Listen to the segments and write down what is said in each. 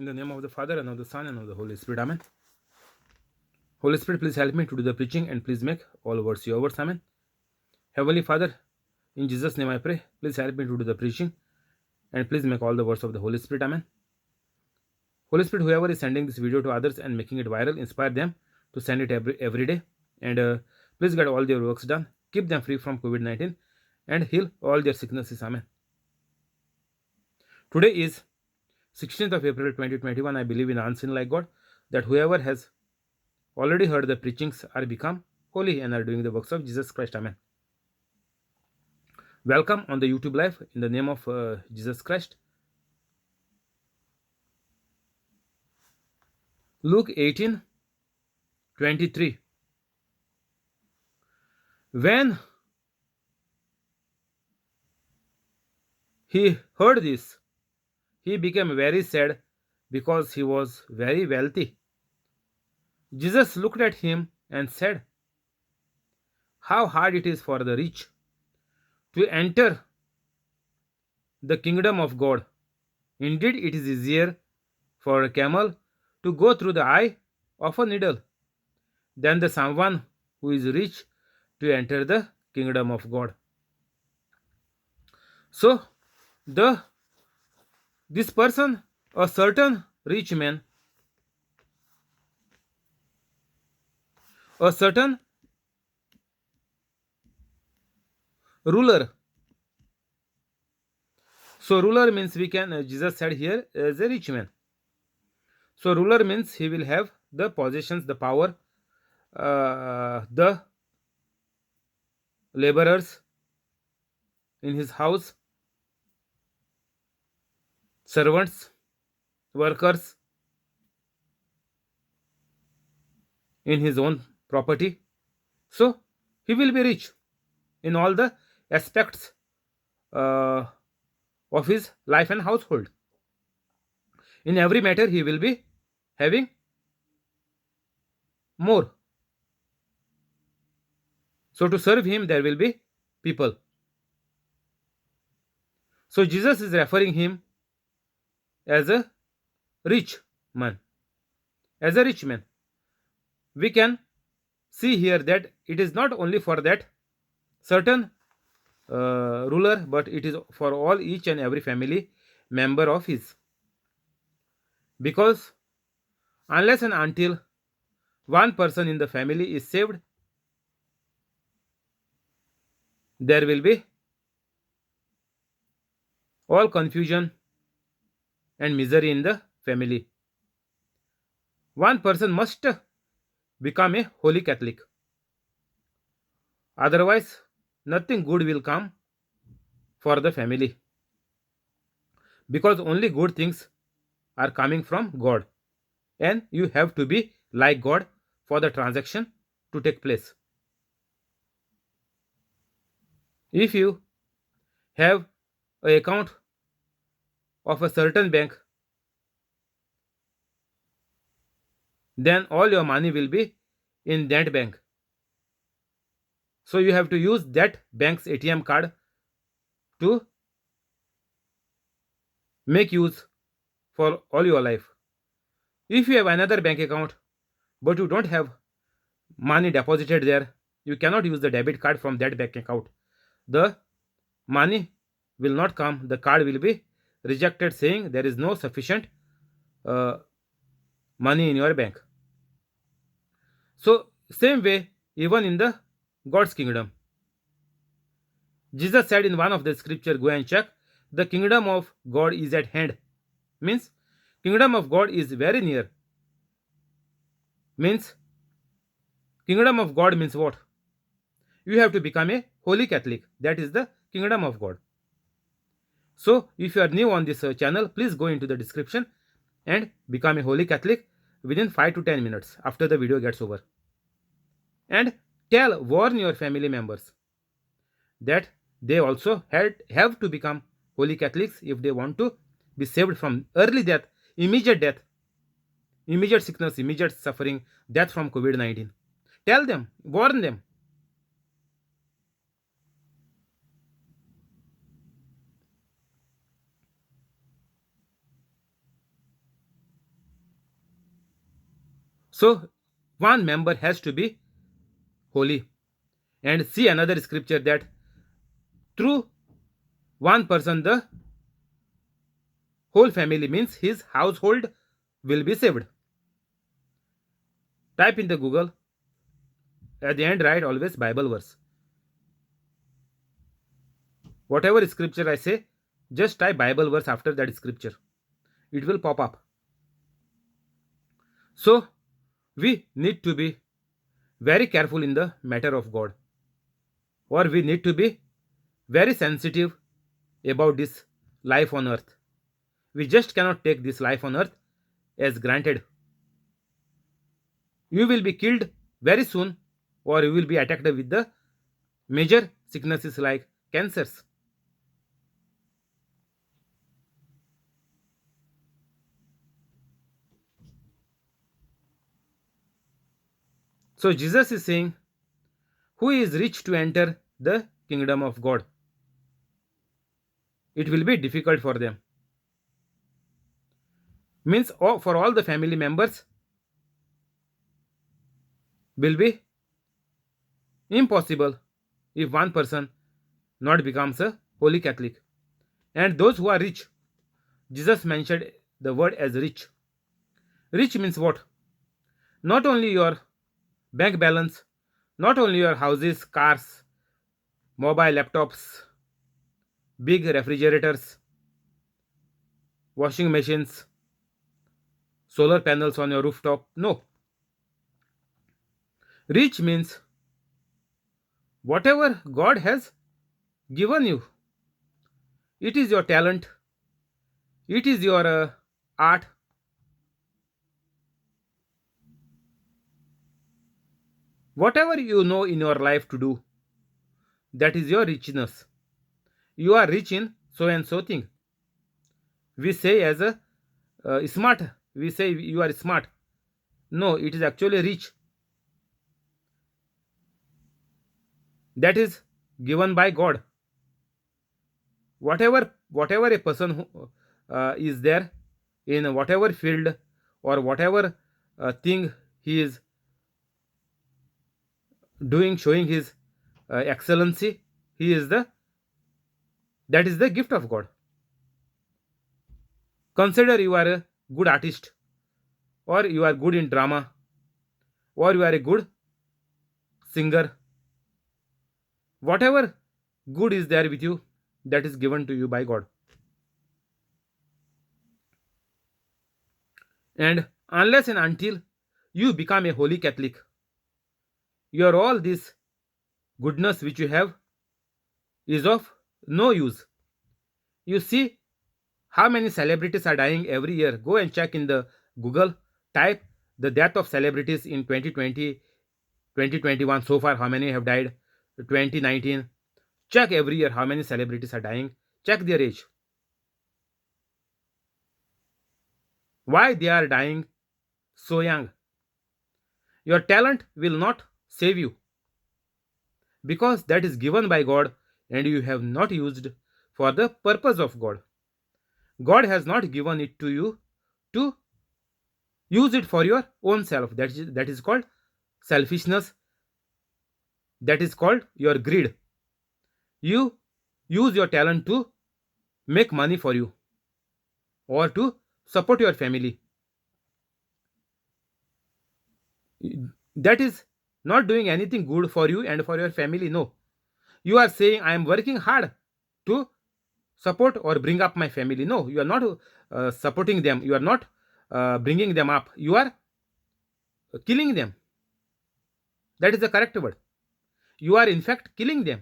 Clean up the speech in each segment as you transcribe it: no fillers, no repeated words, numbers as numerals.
In the name of the Father, and of the Son, and of the Holy Spirit. Amen. Holy Spirit, please help me to do the preaching, and please make all words your words. Amen. Heavenly Father, in Jesus' name I pray, please help me to do the preaching, and please make all the words of the Holy Spirit. Amen. Holy Spirit, whoever is sending this video to others and making it viral, inspire them to send it every day. And please get all their works done. Keep them free from COVID-19 and heal all their sicknesses. Amen. Today is 16th of April 2021. I believe in unseen like God, that whoever has already heard the preachings are become holy and are doing the works of Jesus Christ. Amen. Welcome on the YouTube live in the name of Jesus Christ. Luke 18:23. When he heard this, he became very sad because he was very wealthy. Jesus looked at him and said, "How hard it is for the rich to enter the kingdom of God. Indeed, it is easier for a camel to go through the eye of a needle than the someone who is rich to enter the kingdom of God." So, the this person, a certain rich man, a certain ruler. So, ruler means we can, Jesus said here, as a rich man. So, ruler means he will have the possessions, the power, the laborers in his house, servants, workers in his own property. So, he will be rich in all the aspects uh, of his life and household. In every matter, he will be having more. So, to serve him, there will be people. So, Jesus is referring him as a rich man. As a rich man, we can see here that it is not only for that certain ruler, but it is for all each and every family member of his. Because unless and until one person in the family is saved, there will be all confusion and misery in the family. One person must become a holy Catholic. Otherwise, nothing good will come for the family. Because only good things are coming from God. And you have to be like God for the transaction to take place. If you have an account of a certain bank, then all your money will be in that bank. So you have to use that bank's ATM card to make use for all your life. If you have another bank account but you don't have money deposited there, you cannot use the debit card from that bank account. The money will not come, the card will be rejected, saying there is no sufficient uh, money in your bank. So, same way, even in the God's kingdom. Jesus said in one of the scripture, go and check, the kingdom of God is at hand. Means, kingdom of God is very near. Means, kingdom of God means what? You have to become a holy Catholic. That is the kingdom of God. So, if you are new on this channel, please go into the description and become a holy Catholic within 5 to 10 minutes after the video gets over. And warn your family members that they also have to become holy Catholics if they want to be saved from early death, immediate sickness, immediate suffering, death from COVID-19. Tell them, warn them. So one member has to be holy. And see another scripture that through one person the whole family, means his household, will be saved. Type in the Google, at the end write always Bible verse. Whatever scripture I say, just type Bible verse after that scripture. It will pop up. So we need to be very careful in the matter of God, or we need to be very sensitive about this life on earth. We just cannot take this life on earth as granted. You will be killed very soon, or you will be attacked with the major sicknesses like cancers. So Jesus is saying, who is rich to enter the kingdom of God? It will be difficult for them. Means for all the family members will be impossible if one person not becomes a holy Catholic. And those who are rich, Jesus mentioned the word as rich. Rich means what? Not only your bank balance, not only your houses, cars, mobile laptops, big refrigerators, washing machines, solar panels on your rooftop. No. Rich means whatever God has given you. It is your talent, it is your art, whatever you know in your life to do, that is your richness. You are rich in so and so thing. We say as a smart, we say you are smart. No, it is actually rich. That is given by God. Whatever a person who, is there in whatever field or whatever thing he is doing, showing his excellency, he is the that is the gift of God. Consider you are a good artist, or you are good in drama, or you are a good singer. Whatever good is there with you, that is given to you by God. And unless and until you become a holy Catholic, your all this goodness which you have is of no use. You see how many celebrities are dying every year. Go and check in the Google, type the death of celebrities in 2020, 2021 so far, how many have died, 2019. Check every year how many celebrities are dying. Check their age. Why they are dying so young? Your talent will not save you, because that is given by God and you have not used for the purpose of God. God has not given it to you to use it for your own self. That is called selfishness. That is called your greed. You use your talent to make money for you or to support your family. That is not doing anything good for you and for your family. No. You are saying, I am working hard to support or bring up my family. No, you are not supporting them. You are not bringing them up. You are killing them. That is the correct word. You are in fact killing them.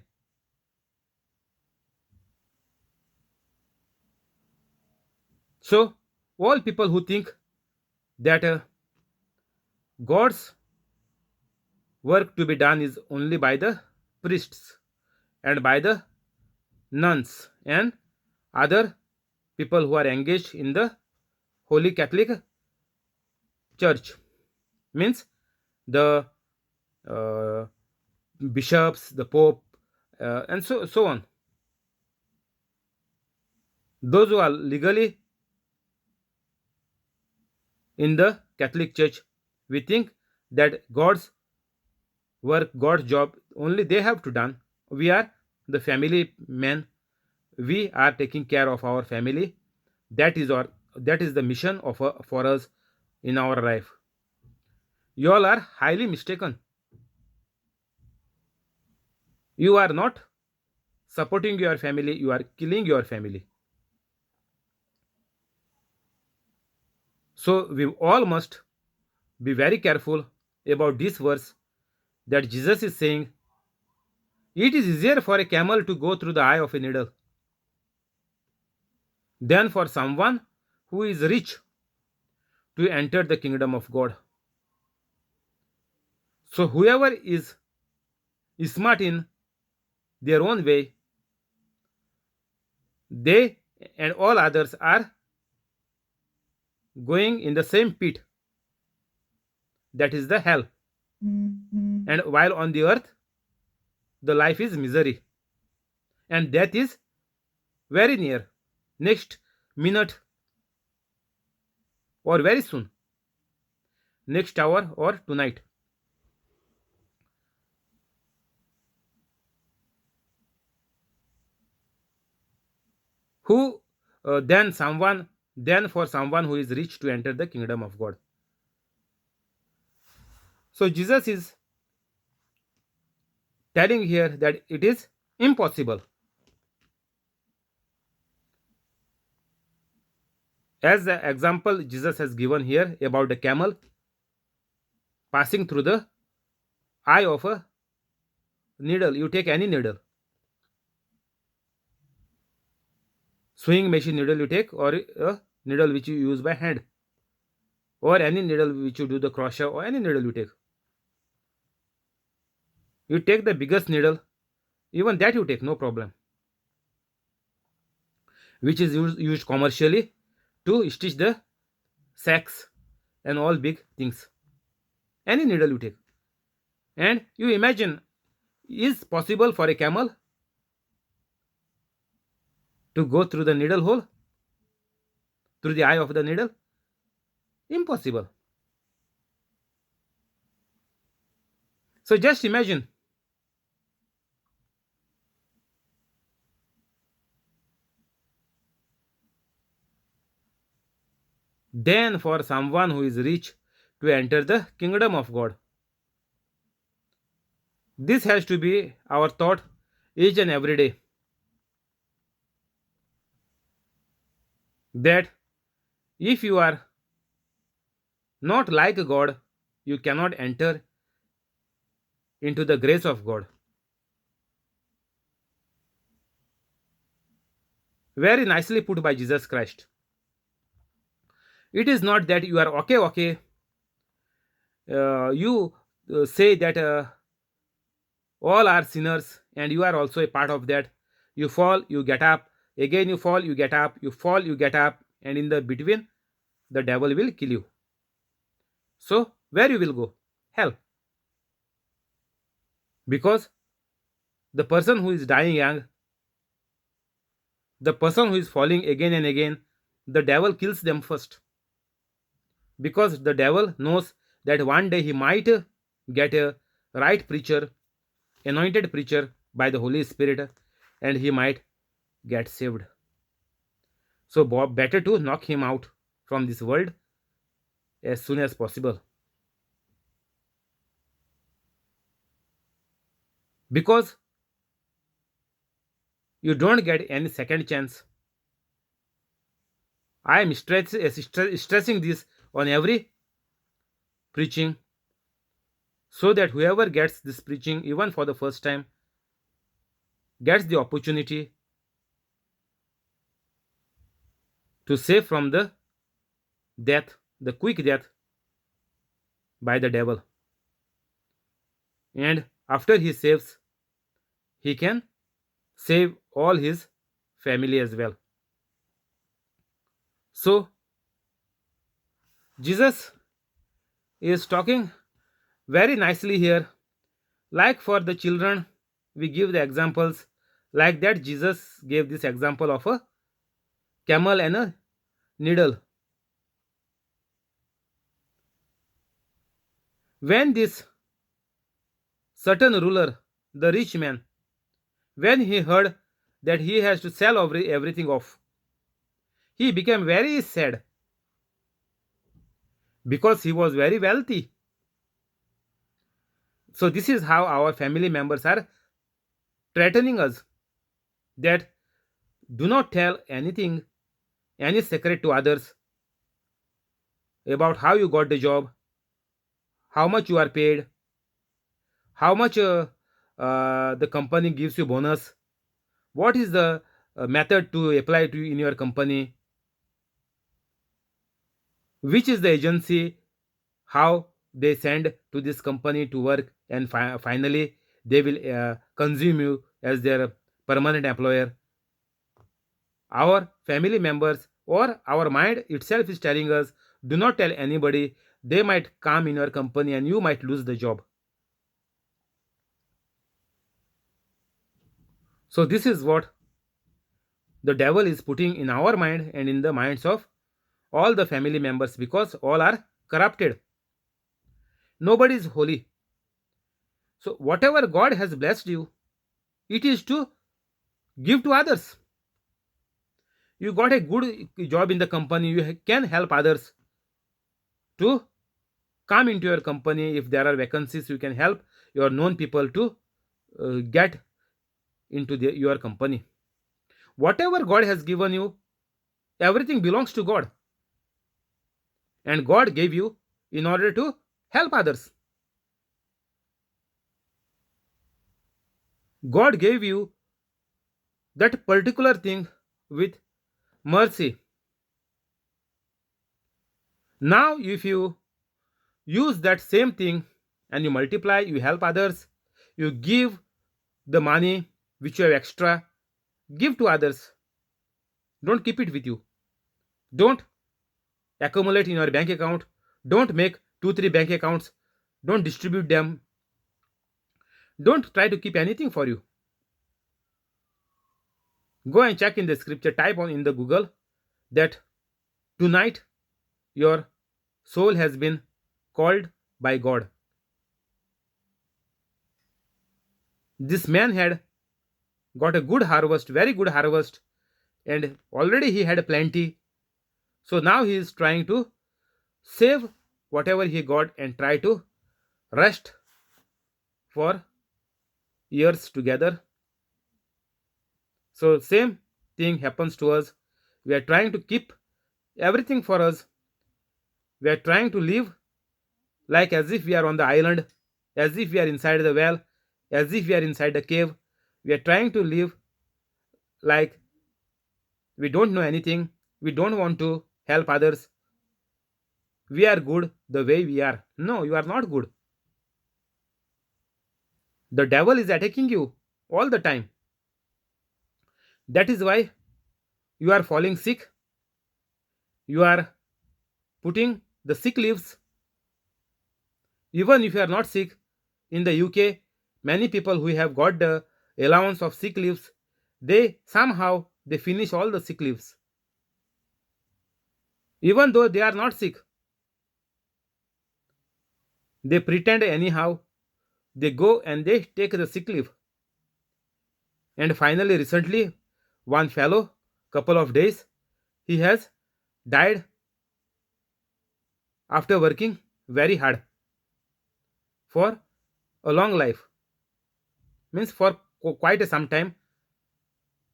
So, all people who think that God's work to be done is only by the priests and by the nuns and other people who are engaged in the Holy Catholic Church, means the uh, bishops, the Pope, and so on. Those who are legally in the Catholic Church, we think that God's work, God's job, only they have to done. We are the family men. We are taking care of our family. That is the mission of for us in our life. You all are highly mistaken. You are not supporting your family. You are killing your family. So we all must be very careful about this verse that Jesus is saying. It is easier for a camel to go through the eye of a needle than for someone who is rich to enter the kingdom of God. So, whoever is smart in their own way, they and all others are going in the same pit, that is the hell. And while on the earth, the life is misery, and death is very near, next minute or very soon, next hour or tonight. Who then for someone who is rich to enter the kingdom of God. So Jesus is telling here that it is impossible. As the example Jesus has given here about the camel passing through the eye of a needle. You take any needle, sewing machine needle you take, or a needle which you use by hand, or any needle which you do the crochet, or any needle you take. You take the biggest needle, even that you take, no problem, which is used commercially to stitch the sacks and all big things. Any needle you take. And you imagine, is possible for a camel to go through the needle hole, through the eye of the needle? Impossible. So just imagine, then for someone who is rich to enter the kingdom of God. This has to be our thought each and every day, that if you are not like God, you cannot enter into the grace of God. Very nicely put by Jesus Christ. It is not that you are okay. You say that all are sinners and you are also a part of that. You fall, you get up, again you fall, you get up, you fall, you get up, and in the between, the devil will kill you. So, where you will go? Hell. Because the person who is dying young, the person who is falling again and again, the devil kills them first. Because the devil knows that one day he might get a right preacher, anointed preacher by the Holy Spirit, and he might get saved. So, better to knock him out from this world as soon as possible. Because you don't get any second chance. I am stressing this on every preaching, so that whoever gets this preaching, even for the first time, gets the opportunity to save from the death, the quick death by the devil. And after he saves, he can save all his family as well. So, Jesus is talking very nicely here. Like for the children, we give the examples. Like that, Jesus gave this example of a camel and a needle. When this certain ruler, the rich man, when he heard that he has to sell everything off, he became very sad because he was very wealthy. So, this is how our family members are threatening us that do not tell anything, any secret to others about how you got the job, how much you are paid, how much the company gives you bonus, what is the method to apply to in your company, which is the agency, how they send to this company to work, and finally they will consume you as their permanent employer. Our family members or our mind itself is telling us, do not tell anybody, they might come in your company and you might lose the job. So this is what the devil is putting in our mind and in the minds of all the family members, because all are corrupted. Nobody is holy. So whatever God has blessed you, it is to give to others. You got a good job in the company, you can help others to come into your company. If there are vacancies, you can help your known people to get into your company. Whatever God has given you, everything belongs to God, and God gave you in order to help others. God gave you that particular thing with mercy. Now, if you use that same thing and you multiply, you help others, you give the money which you have extra, give to others. Don't keep it with you. Don't accumulate in your bank account. Don't make 2 3 bank accounts. Don't distribute them. Don't try to keep anything for you. Go and check in the scripture, type on in the Google that tonight your soul has been called by God. This man had got a good harvest, very good harvest, and already he had plenty. So now he is trying to save whatever he got and try to rest for years together. So same thing happens to us. We are trying to keep everything for us. We are trying to live like as if we are on the island, as if we are inside the well, as if we are inside the cave. We are trying to live like we don't know anything. We don't want to help others. We are good the way we are. No, you are not good. The devil is attacking you all the time. That is why you are falling sick. You are putting the sick leaves. Even if you are not sick, in the UK, many people who have got the allowance of sick leaves, they somehow they finish all the sick leaves. Even though they are not sick, they pretend anyhow. They go and they take the sick leave. And finally, recently, one fellow, couple of days, he has died after working very hard for a long life. Means for quite some time,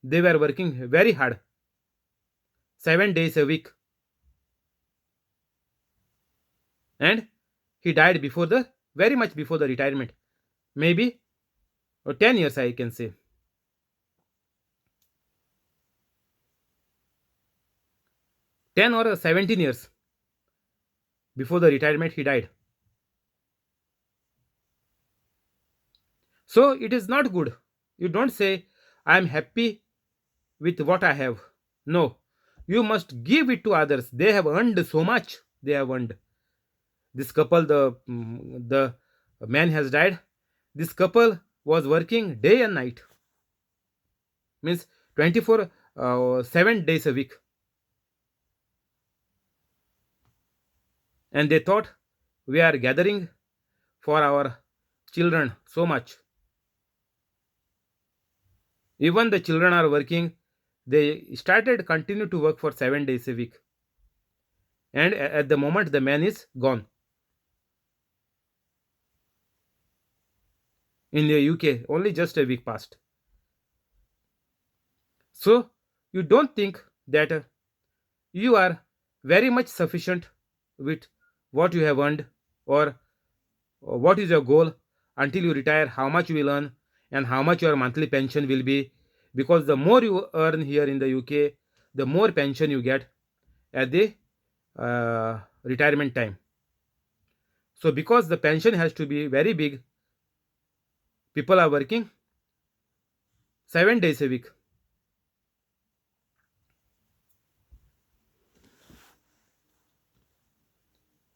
they were working very hard, 7 days a week, and he died before the very much before the retirement, maybe 10 years I can say. 10 or 17 years before the retirement he died. So it is not good. You don't say, I am happy with what I have. No, you must give it to others. They have earned so much. They have earned. This couple, the man has died. This couple was working day and night, means 24 7 days a week, and they thought we are gathering for our children so much. Even the children are working, they started continue to work for 7 days a week, and at the moment the man is gone. In the UK only just a week passed. So you don't think that you are very much sufficient with what you have earned, or what is your goal until you retire, how much you will earn and how much your monthly pension will be, because the more you earn here in the UK, the more pension you get at the retirement time. So because the pension has to be very big, people are working 7 days a week.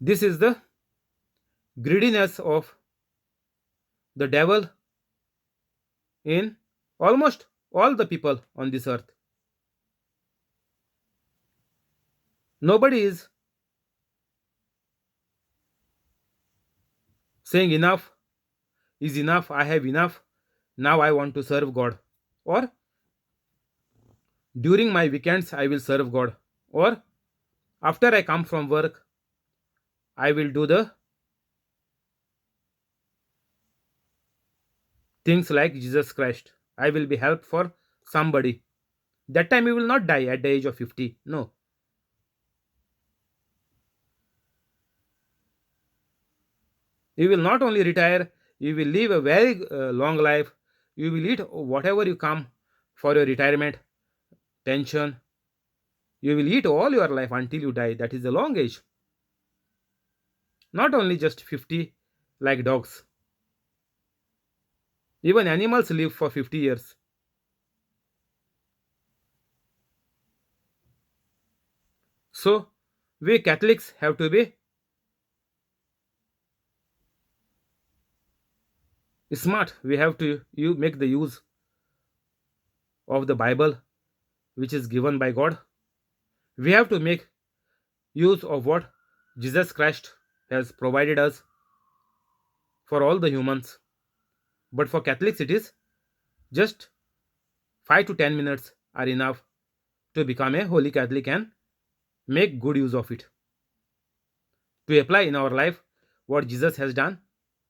This is the greediness of the devil in almost all the people on this earth. Nobody is saying enough is enough, I have enough, now I want to serve God, or during my weekends I will serve God, or after I come from work I will do the things like Jesus Christ. I will be help for somebody. That time you will not die at the age of 50. No. You will not only retire, you will live a very long life. You will eat whatever you come for your retirement pension. You will eat all your life until you die. That is a long age. Not only just 50 like dogs. Even animals live for 50 years. So, we Catholics have to be smart. We have to you make the use of the Bible which is given by God. We have to make use of what Jesus Christ has provided us for all the humans. But for Catholics, it is just 5 to 10 minutes are enough to become a holy Catholic and make good use of it. To apply in our life what Jesus has done,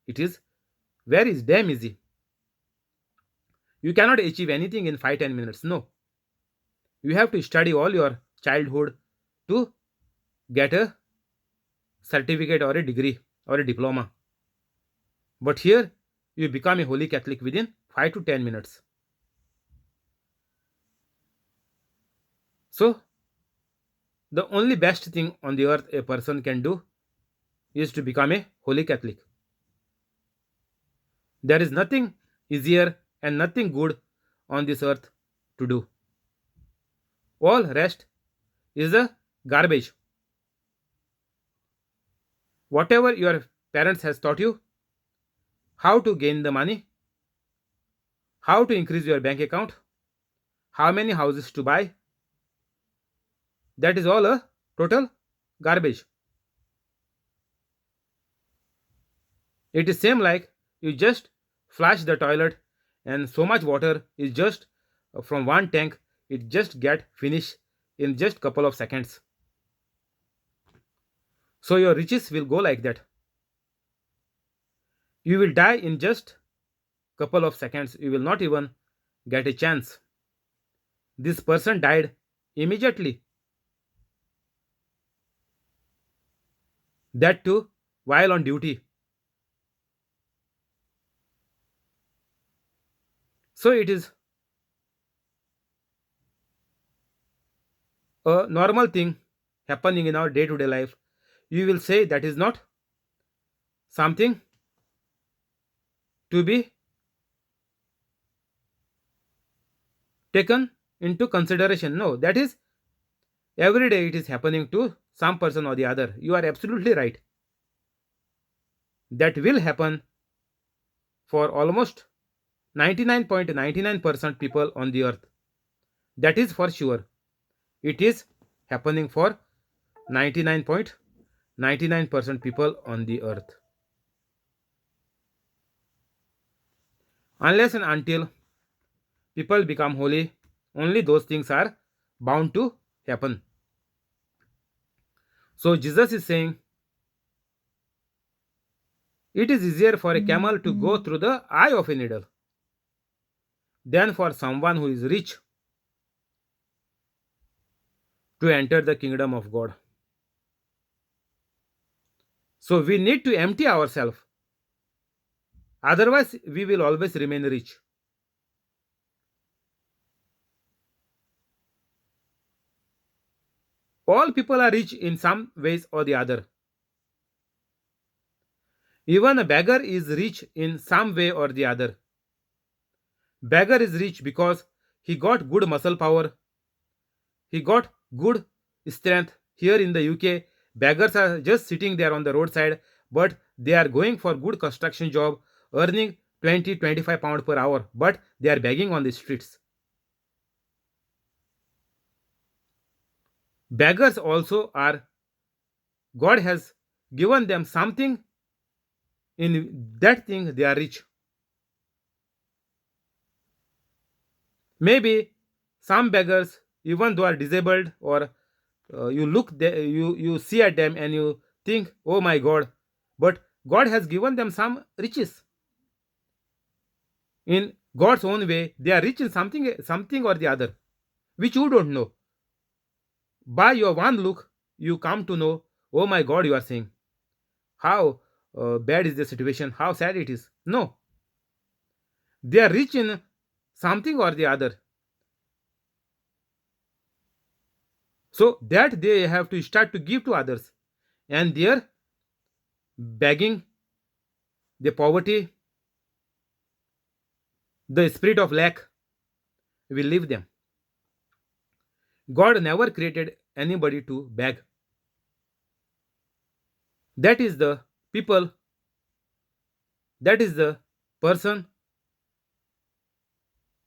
it is very damn easy. You cannot achieve anything in 5-10 minutes. No. You have to study all your childhood to get a certificate or a degree or a diploma. But here you become a holy Catholic within 5 to 10 minutes. So, the only best thing on the earth a person can do is to become a holy Catholic. There is nothing easier and nothing good on this earth to do. All rest is a garbage. Whatever your parents has taught you, how to gain the money, how to increase your bank account, how many houses to buy, that is all a total garbage. It is same like you just flush the toilet and so much water is just from one tank, it just get finished in just couple of seconds. So your riches will go like that. You will die in just couple of seconds. You will not even get a chance. This person died immediately. That too while on duty. So it is a normal thing happening in our day to day life. You will say that is not something to be taken into consideration. No, that is every day it is happening to some person or the other. You are absolutely right. That will happen for almost 99.99% people on the earth. That is for sure. It is happening for 99.99% people on the earth. Unless and until people become holy, only those things are bound to happen. So Jesus is saying it is easier for a camel to go through the eye of a needle than for someone who is rich to enter the kingdom of God. So we need to empty ourselves. Otherwise, we will always remain rich. All people are rich in some ways or the other. Even a beggar is rich in some way or the other. Beggar is rich because he got good muscle power, he got good strength. Here in the UK, beggars are just sitting there on the roadside, but they are going for good construction job, earning 20-25 pound per hour, but they are begging on the streets. Beggars also are, God has given them something, in that thing they are rich. Maybe some beggars, even though are disabled, or you see at them and you think, oh my God, but God has given them some riches. In God's own way, they are rich in something or the other, which you don't know. By your one look, you come to know, oh my God, you are saying, how bad is the situation, how sad it is. No, they are rich in something or the other. So that they have to start to give to others. And their begging, the poverty, the spirit of lack will leave them. God never created anybody to beg. That is the people, that is the person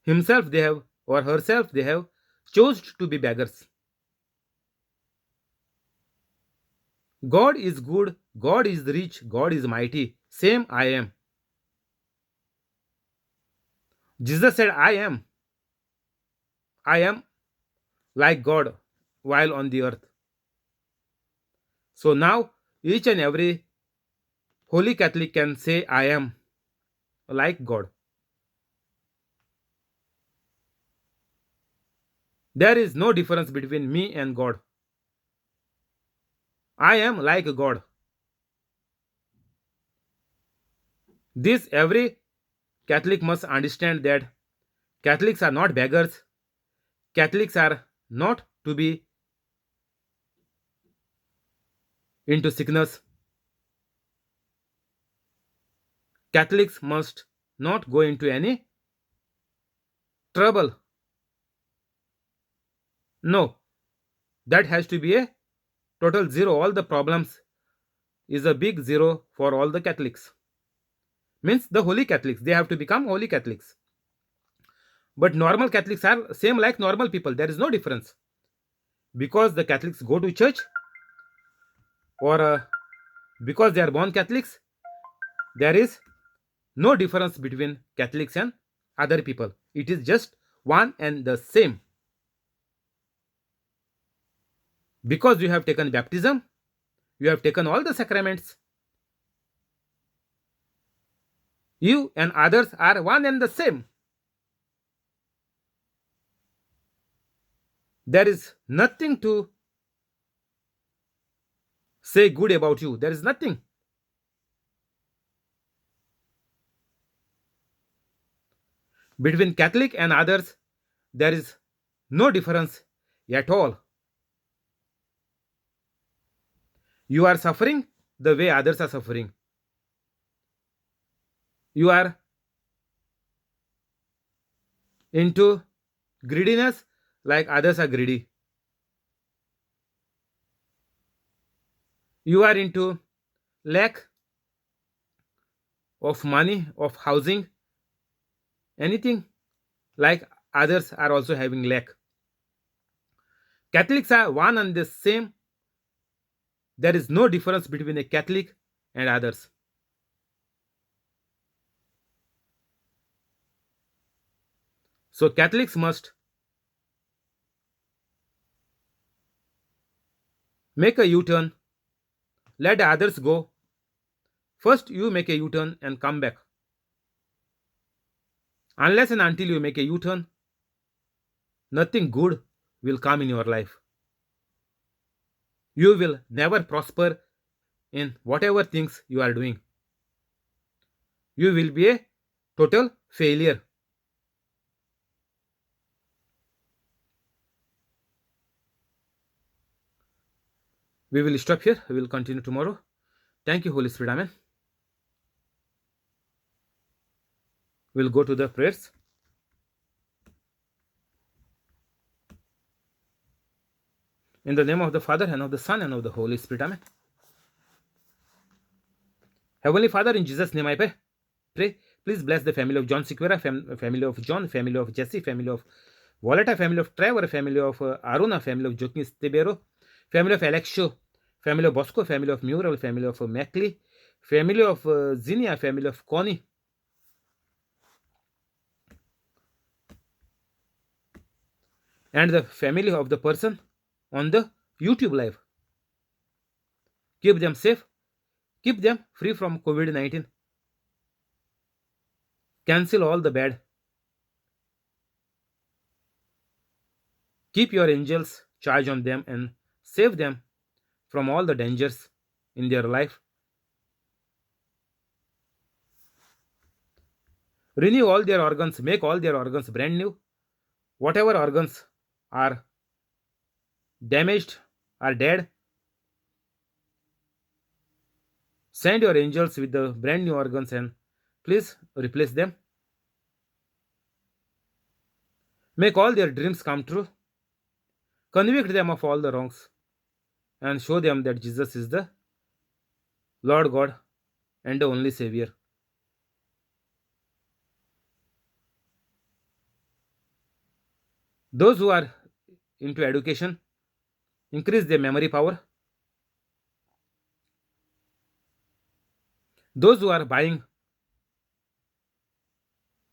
himself they have or herself they have chose to be beggars. God is good, God is rich, God is mighty. Same I am. Jesus said, I am like God while on the earth. So now each and every holy Catholic can say, I am like God. There is no difference between me and God. I am like God. This every Catholic must understand that Catholics are not beggars. Catholics are not to be into sickness. Catholics must not go into any trouble. No, that has to be a total zero. All the problems is a big zero for all the Catholics. Means the holy Catholics, they have to become holy Catholics. But normal Catholics are same like normal people. There is no difference. Because the Catholics go to church, or because they are born Catholics, there is no difference between Catholics and other people. It is just one and the same. Because you have taken baptism, you have taken all the sacraments, you and others are one and the same. There is nothing to say good about you. There is nothing. Between Catholic and others, there is no difference at all. You are suffering the way others are suffering. You are into greediness like others are greedy. You are into lack of money, of housing, anything like others are also having lack. Catholics are one and the same. There is no difference between a Catholic and others. So Catholics must make a U-turn, let the others go. First, you make a U-turn and come back. Unless and until you make a U-turn, nothing good will come in your life. You will never prosper in whatever things you are doing. You will be a total failure. We will stop here. We will continue tomorrow. Thank you, Holy Spirit. Amen. We'll go to the prayers. In the name of the Father, and of the Son, and of the Holy Spirit. Amen. Heavenly Father, in Jesus' name I pray. Please bless the family of John Sequeira, family of John, family of Jesse, family of Volata, family of Trevor, family of Aruna, family of Joaquin Stebero, family of Alexio, family of Bosco, family of Mural, family of Mackley, family of Zinnia, family of Connie, and the family of the person on the YouTube live. Keep them safe. Keep them free from COVID-19. Cancel all the bad. Keep your angels charge on them and save them from all the dangers in their life. Renew all their organs, make all their organs brand new. Whatever organs are damaged, are dead, send your angels with the brand new organs and please replace them. Make all their dreams come true. Convict them of all the wrongs and show them that Jesus is the Lord God and the only Savior. Those who are into education, increase their memory power. Those who are buying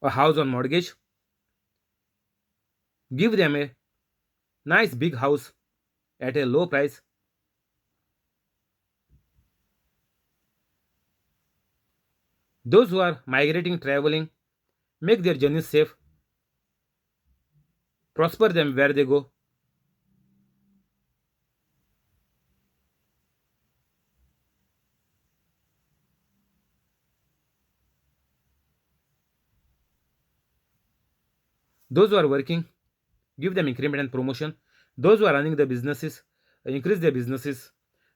a house on mortgage, give them a nice big house at a low price. Those who are migrating, traveling, make their journeys safe. Prosper them where they go. Those who are working, give them increment and promotion. Those who are running the businesses, increase their businesses.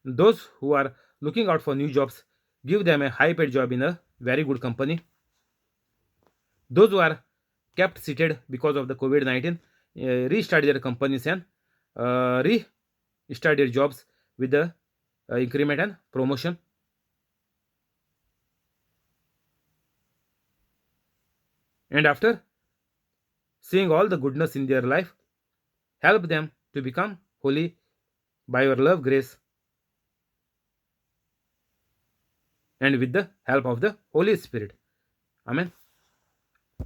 Those who are looking out for new jobs, give them a high paid job in a very good company. Those who are kept seated because of the COVID-19, restart their companies and restart their jobs with the increment and promotion. And after seeing all the goodness in their life, help them to become holy by your love, grace, and with the help of the Holy Spirit. Amen.